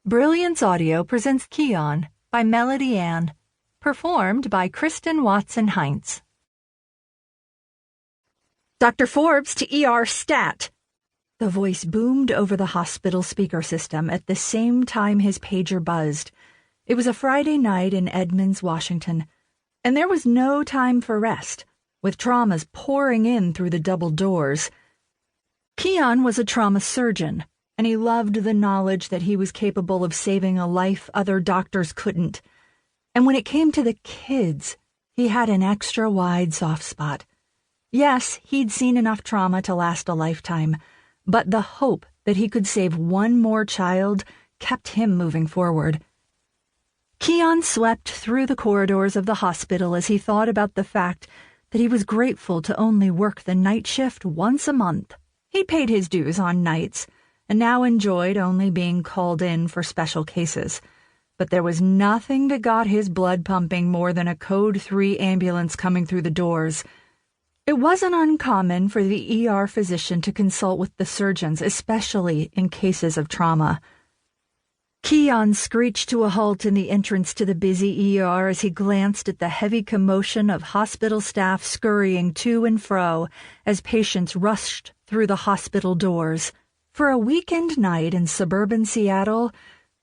Brilliance Audio presents Kian by Melody Ann, performed by Kristen Watson-Heinz. Dr. Forbes to ER stat. The voice boomed over the hospital speaker system at the same time his pager buzzed. It was a Friday night in Edmonds, Washington, and there was no time for rest, with traumas pouring in through the double doors. Kian was a trauma surgeon, and he loved the knowledge that he was capable of saving a life other doctors couldn't. And when it came to the kids, he had an extra wide soft spot. Yes, he'd seen enough trauma to last a lifetime, but the hope that he could save one more child kept him moving forward. Kian swept through the corridors of the hospital as he thought about the fact that he was grateful to only work the night shift once a month. He paid his dues on nights, and now enjoyed only being called in for special cases. But there was nothing that got his blood pumping more than a Code 3 ambulance coming through the doors. It wasn't uncommon for the ER physician to consult with the surgeons, especially in cases of trauma. Kian screeched to a halt in the entrance to the busy ER as he glanced at the heavy commotion of hospital staff scurrying to and fro as patients rushed through the hospital doors. For a weekend night in suburban Seattle,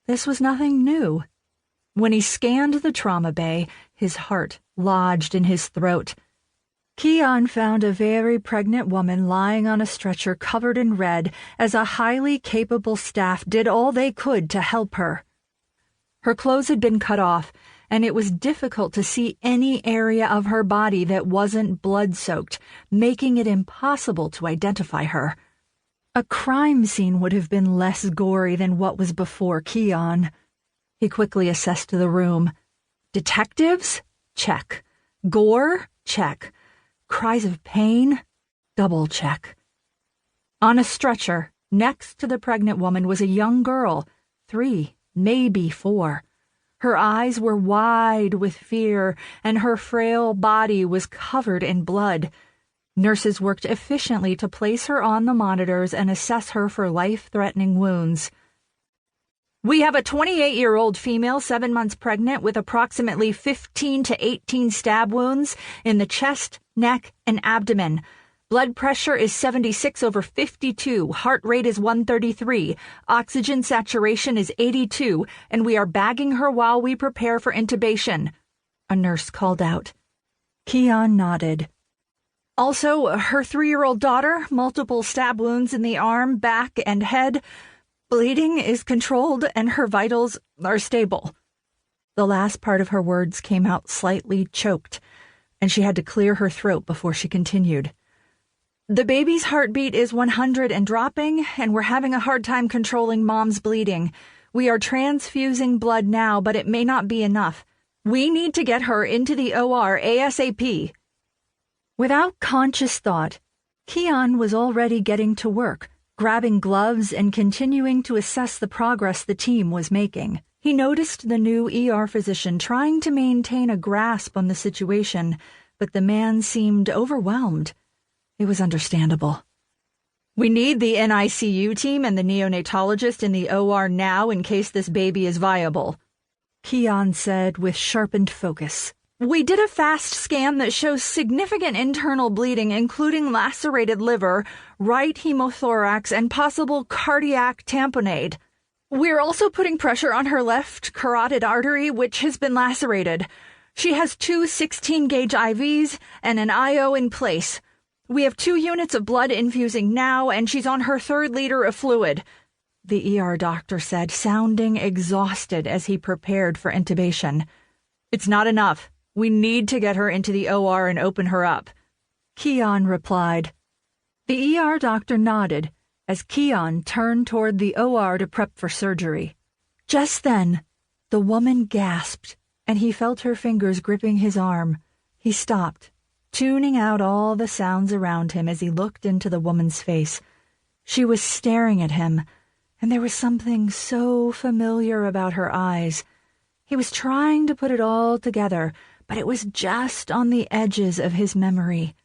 this was nothing new. When he scanned the trauma bay, his heart lodged in his throat. Kian found a very pregnant woman lying on a stretcher covered in red as a highly capable staff did all they could to help her. Her clothes had been cut off, and it was difficult to see any area of her body that wasn't blood-soaked, making it impossible to identify her. A crime scene would have been less gory than what was before Kian. He quickly assessed the room. Detectives? Check. Gore? Check. Cries of pain? Double check. On a stretcher, next to the pregnant woman, was a young girl, 3, maybe 4. Her eyes were wide with fear, and her frail body was covered in blood. Nurses worked efficiently to place her on the monitors and assess her for life-threatening wounds. We have a 28-year-old female, 7 months pregnant, with approximately 15 to 18 stab wounds in the chest, neck, and abdomen. Blood pressure is 76/52, heart rate is 133, oxygen saturation is 82, and we are bagging her while we prepare for intubation, a nurse called out. Kian nodded. Also, her 3-year-old daughter, multiple stab wounds in the arm, back, and head. Bleeding is controlled and her vitals are stable. The last part of her words came out slightly choked, and she had to clear her throat before she continued. The baby's heartbeat is 100 and dropping, and we're having a hard time controlling mom's bleeding. We are transfusing blood now, but it may not be enough. We need to get her into the OR ASAP. Without conscious thought, Kian was already getting to work, grabbing gloves and continuing to assess the progress the team was making. He noticed the new ER physician trying to maintain a grasp on the situation, but the man seemed overwhelmed. It was understandable. We need the NICU team and the neonatologist in the OR now in case this baby is viable, Kian said with sharpened focus. We did a fast scan that shows significant internal bleeding, including lacerated liver, right hemothorax, and possible cardiac tamponade. We're also putting pressure on her left carotid artery, which has been lacerated. She has 2 16-gauge IVs and an IO in place. We have 2 units of blood infusing now, and she's on her 3rd liter of fluid, the ER doctor said, sounding exhausted as he prepared for intubation. It's not enough. We need to get her into the OR and open her up, Kian replied. The ER doctor nodded as Kian turned toward the OR to prep for surgery. Just then, the woman gasped, and he felt her fingers gripping his arm. He stopped, tuning out all the sounds around him as he looked into the woman's face. She was staring at him, and there was something so familiar about her eyes. He was trying to put it all together, but it was just on the edges of his memory.